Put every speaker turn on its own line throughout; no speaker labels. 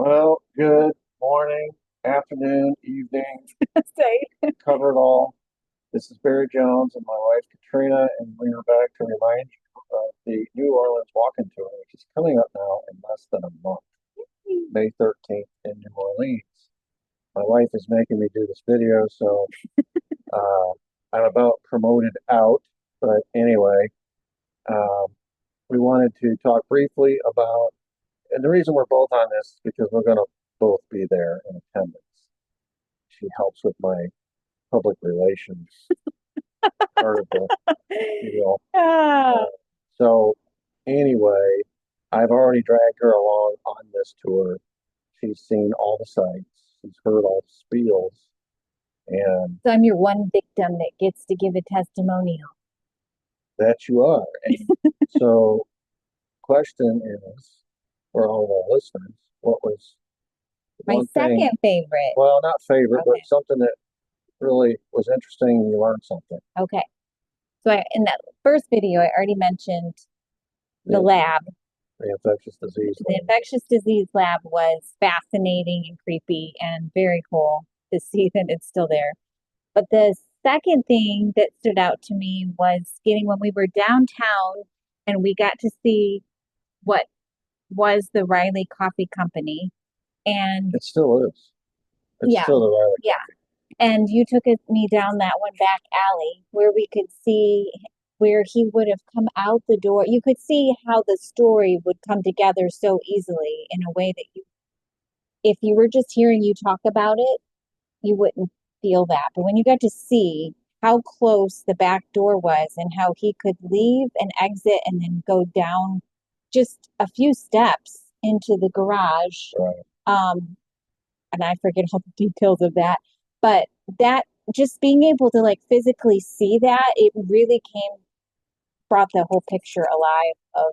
Well, good morning, afternoon, evening,
Say.
cover it all. This is Barry Jones and my wife Katrina, and we are back to remind you of the New Orleans Walking Tour, which is coming up now in less than a month, May 13th in New Orleans. My wife is making me do this video, so uh, I'm about promoted out. But anyway, um, we wanted to talk briefly about, and the reason we're both on this is because we're going to both be there in attendance. She helps with my public relations part of the deal.
Ah,
So anyway, I've already dragged her along on this tour. She's seen all the sights. She's heard all the spiels. And
so I'm your one victim that gets to give a testimonial.
that you are. And so question is, for all of our listeners, what was
My
one thing,
second favorite.
well, not favorite, but
Okay.
something that really was interesting and you learned something?
Okay. So in that first video, I already mentioned the
The,
lab.
the infectious disease
The
lab.
infectious disease lab was fascinating and creepy and very cool to see that it's still there. But the second thing that stood out to me was getting when we were downtown and we got to see what was the Riley Coffee Company. And
It still is. It's
yeah,
still the Riley
yeah.
Coffee.
And you took me down that one back alley where we could see where he would have come out the door. You could see how the story would come together so easily in a way that if you were just hearing you talk about it, you wouldn't feel that. But when you got to see how close the back door was and how he could leave and exit and then go down just a few steps into the garage,
Right.
um, and I forget all the details of that, but that just being able to like physically see that, it really brought the whole picture alive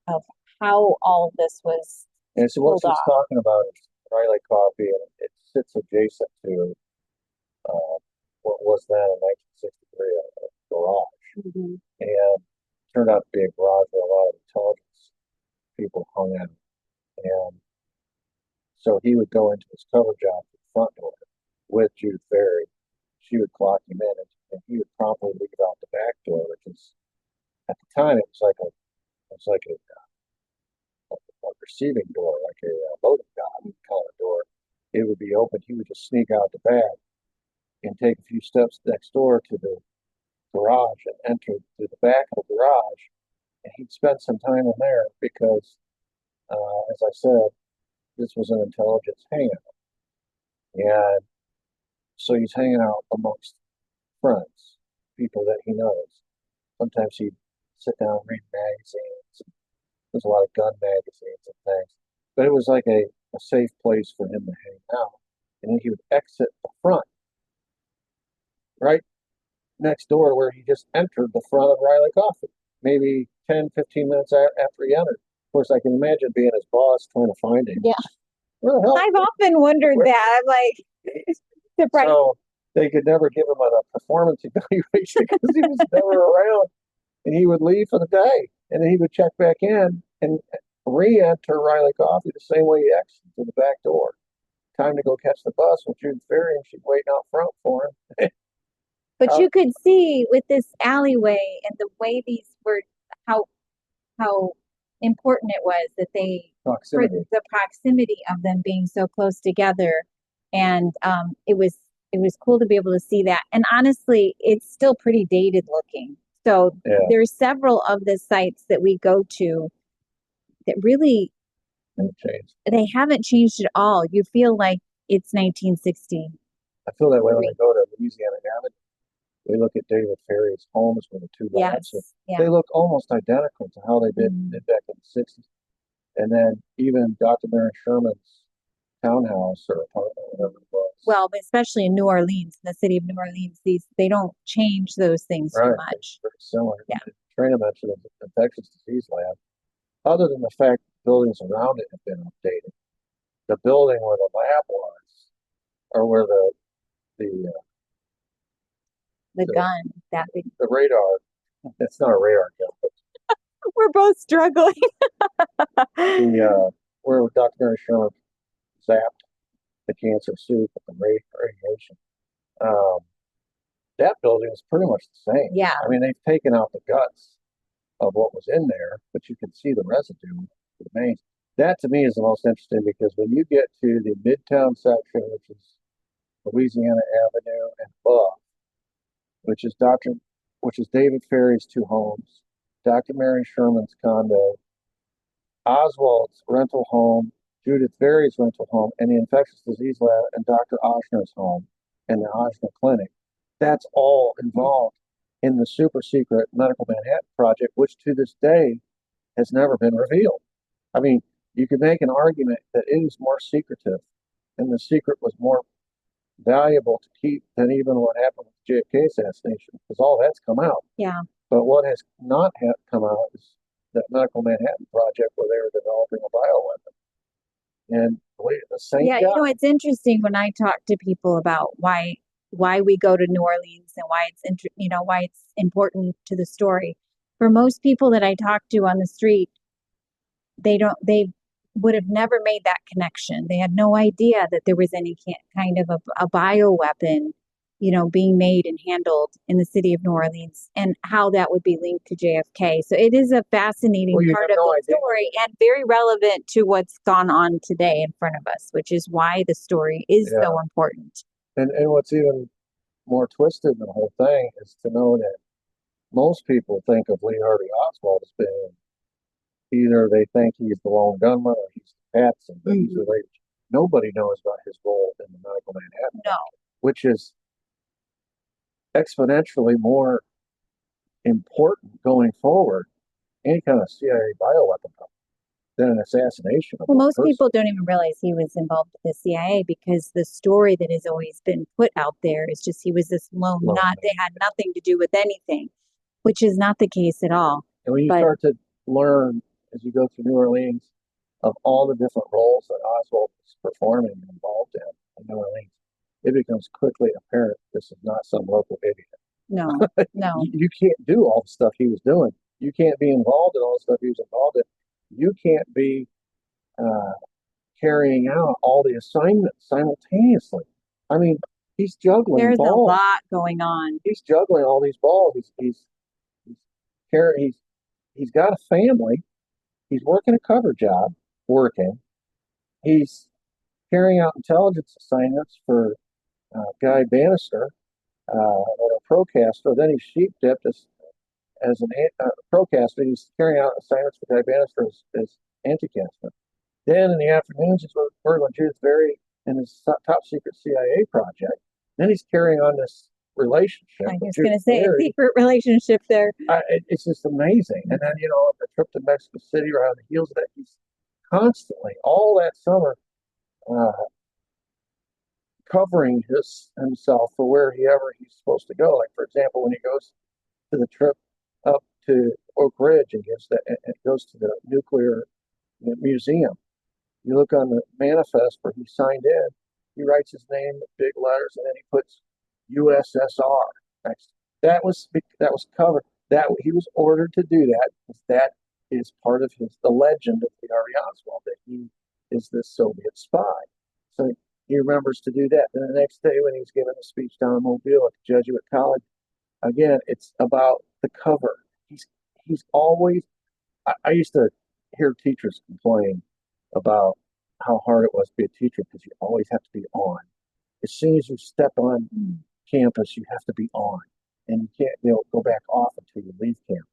of how all of this was
And so what
pulled
she's
off.
talking about is Riley Coffee, and it sits adjacent to uh, what was then in 1963 a garage.
Mm-hmm.
And it turned out to be a garage where a lot of intelligence people hung out. And so he would go into his cover job at the front door with Jude Ferry. She would clock him in, and he would promptly leave out the back door, which is at the time it was like a receiving door, like a loading dock kind of door. It would be open. He would just sneak out the back and take a few steps next door to the garage and enter through the back of the garage. And he'd spend some time in there because, as I said, this was an intelligence hangout. And so he's hanging out amongst friends, people that he knows. Sometimes he'd sit down and read magazines. There's a lot of gun magazines and things. But it was like a safe place for him to hang out. And then he would exit the front, right next door where he just entered the front of Riley Coffee, maybe 10, 15 minutes after he entered. Of course, I can imagine being his boss trying to find him.
Yeah,
Where the hell?
I've often wondered
Where?
that. I'm like, surprised.
So they could never give him a performance evaluation because he was never around. And he would leave for the day. And then he would check back in and re-enter Riley Coffee the same way he exited through the back door. Time to go catch the bus with Jude Ferry, and she's waiting out front for him.
But you could see with this alleyway and the way these were, how how important it was that for
Proximity.
the proximity of them being so close together, and it was cool to be able to see that. And honestly, it's still pretty dated looking. So
Yeah,
there's several of the sites that we go to that really
and changed.
they haven't changed at all. You feel like it's 1960.
I feel that way when I go to Louisiana Avenue. We look at David Ferry's homes with the two lots.
Yes, yeah.
They look almost identical to how they
Mm.
did back in the 60s. And then even Dr. Mary Sherman's townhouse or apartment, whatever it was.
Well, especially in New Orleans, in the city of New Orleans, they don't change those things too
Right,
much.
very similar.
Yeah.
Trina mentioned the infectious disease lab. Other than the fact that buildings around it have been updated, the building where the lab was, or where the
The
the,
gun, that big.
the radar, it's not a radar gun, but
We're both struggling.
the where Dr. Mary Sherman zapped the cancer soup with the radiation. Um, that building is pretty much the same.
Yeah.
I mean, they've taken out the guts of what was in there, but you can see the residue remains. That to me is the most interesting because when you get to the Midtown section, which is Louisiana Avenue and above, which is David Ferry's two homes, Dr. Mary Sherman's condo, Oswald's rental home, Judith Berry's rental home, and the infectious disease lab and Dr. Oshner's home and the Oshner Clinic. That's all involved in the super secret Medical Manhattan Project, which to this day has never been revealed. I mean, you could make an argument that it is more secretive and the secret was more valuable to keep than even what happened with the JFK assassination, because all that's come out.
Yeah.
But what has not come out is that Medical Manhattan Project where they were developing a bioweapon. And the same
Yeah,
guy.
you know, it's interesting when I talk to people about why we go to New Orleans and why why it's important to the story. For most people that I talk to on the street, they would have never made that connection. They had no idea that there was any kind of a bioweapon, being made and handled in the city of New Orleans and how that would be linked to JFK. So it is a fascinating part of the story and very relevant to what's gone on today in front of us, which is why the story is so important.
And what's even more twisted in the whole thing is to know that most people think of Lee Harvey Oswald as being either they think he's the lone gunman or he's Patson, but he's related. Nobody knows about his role in the Medical Manhattan, which is exponentially more important going forward, any kind of CIA bioweapon than an assassination.
Well, most people don't even realize he was involved with the CIA because the story that has always been put out there is just he was this lone nut. They had nothing to do with anything, which is not the case at all.
And when you start to learn as you go through New Orleans of all the different roles that Oswald was performing and involved in New Orleans, it becomes quickly apparent this is not some local idiot.
No, no.
You can't do all the stuff he was doing. You can't be involved in all the stuff he was involved in. You can't be carrying out all the assignments simultaneously. I mean, he's juggling
There's
balls.
A lot going on.
He's juggling all these balls. He's got a family. He's working a cover job, He's carrying out intelligence assignments for Guy Bannister, or a procaster. Then he's sheep dipped as a procaster. He's carrying out assignments for Guy Bannister as anti-caster. Then in the afternoons, he's working with Judith Berry in his top secret CIA project. Then he's carrying on this relationship.
I was going to say a secret relationship there.
It's just amazing. And then, the trip to Mexico City right on the heels of that, he's constantly, all that summer, covering himself for wherever he's supposed to go. Like, for example, when he goes to the trip up to Oak Ridge and goes to the nuclear museum, you look on the manifest where he signed in, he writes his name with big letters, and then he puts USSR next. That was covered. That he was ordered to do that because that is part of the legend of Lee Harvey Oswald, that he is this Soviet spy. So he remembers to do that. Then the next day when he's giving a speech down in Mobile at the Jesuit College, again, it's about the cover. He's always. I used to hear teachers complain about how hard it was to be a teacher because you always have to be on. As soon as you step on campus, you have to be on, and you can't go back off until you leave campus.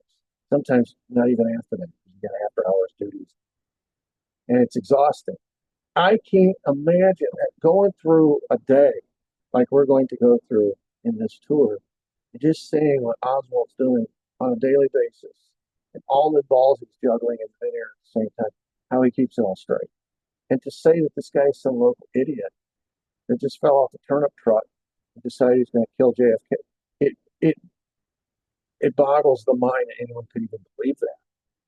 Sometimes not even after that. You got after-hours duties, and it's exhausting. I can't imagine that going through a day like we're going to go through in this tour, just seeing what Oswald's doing on a daily basis and all the balls he's juggling in midair at the same time, how he keeps it all straight. And to say that this guy is some local idiot that just fell off the turnip truck and decided he's going to kill JFK, it boggles the mind that anyone could even believe that.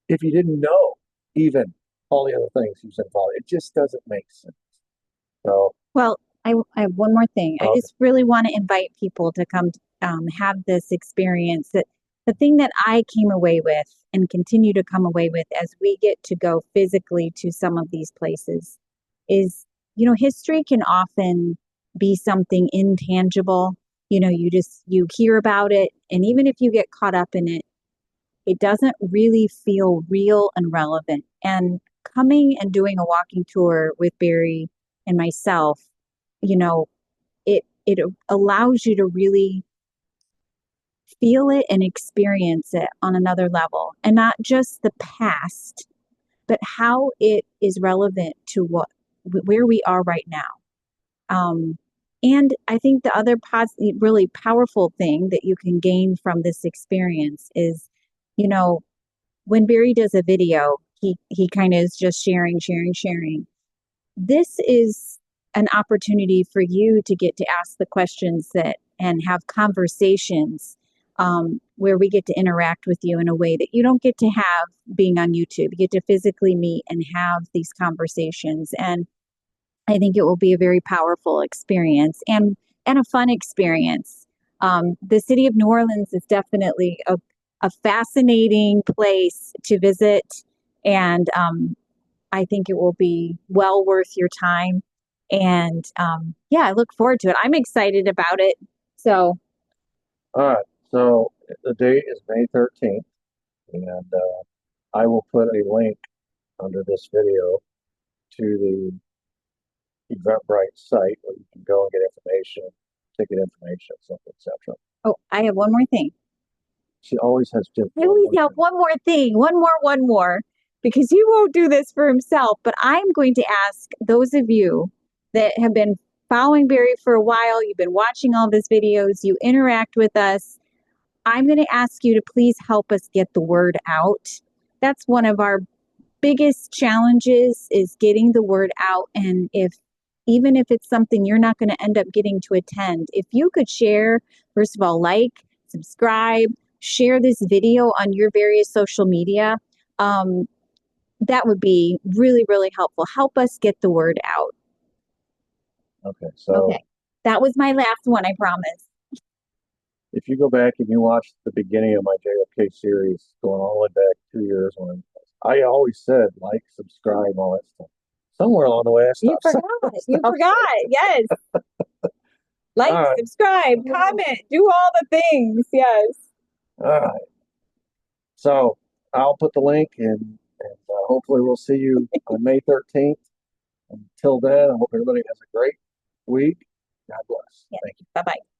If you didn't know even all the other things he was involved in, it just doesn't make sense. So,
well, I have one more thing.
Okay.
I just really want to invite people to come have this experience. That the thing that I came away with and continue to come away with as we get to go physically to some of these places is history can often be something intangible. You hear about it, and even if you get caught up in it, it doesn't really feel real and relevant. And coming and doing a walking tour with Barry and myself, you know, it allows you to really feel it and experience it on another level, and not just the past, but how it is relevant to where we are right now. And I think the other really powerful thing that you can gain from this experience is, you know, when Barry does a video, he kind of is just sharing. This is an opportunity for you to get to ask the questions and have conversations, where we get to interact with you in a way that you don't get to have being on YouTube. You get to physically meet and have these conversations. And I think it will be a very powerful experience and a fun experience. The city of New Orleans is definitely a fascinating place to visit, and I think it will be well worth your time. And yeah, I look forward to it. I'm excited about it. So,
All right. So the date is May 13th, and I will put a link under this video to the Eventbrite site where you can go and get information, ticket information, etc.
oh, I have one more thing.
She always has just
I always have one more thing, one more, because he won't do this for himself. But I'm going to ask those of you that have been following Barry for a while, you've been watching all his videos, you interact with us. I'm going to ask you to please help us get the word out. That's one of our biggest challenges, is getting the word out. And even if it's something you're not going to end up getting to attend, if you could share, first of all, subscribe, share this video on your various social media, that would be really, really helpful. Help us get the word out.
Okay, so
Okay, that was my last one, I promise.
if you go back and you watch the beginning of my JFK series, going all the way back 2 years, when I always said like, subscribe, all that stuff. Somewhere along the way, I
You
stopped.
forgot. You forgot. Yes. Like,
All right.
subscribe, comment, do all the things. Yes.
All right. So I'll put the link in, and hopefully we'll see you on May 13th. Until then, I hope everybody has a great week. God bless.
Yes.
Thank you.
Bye-bye.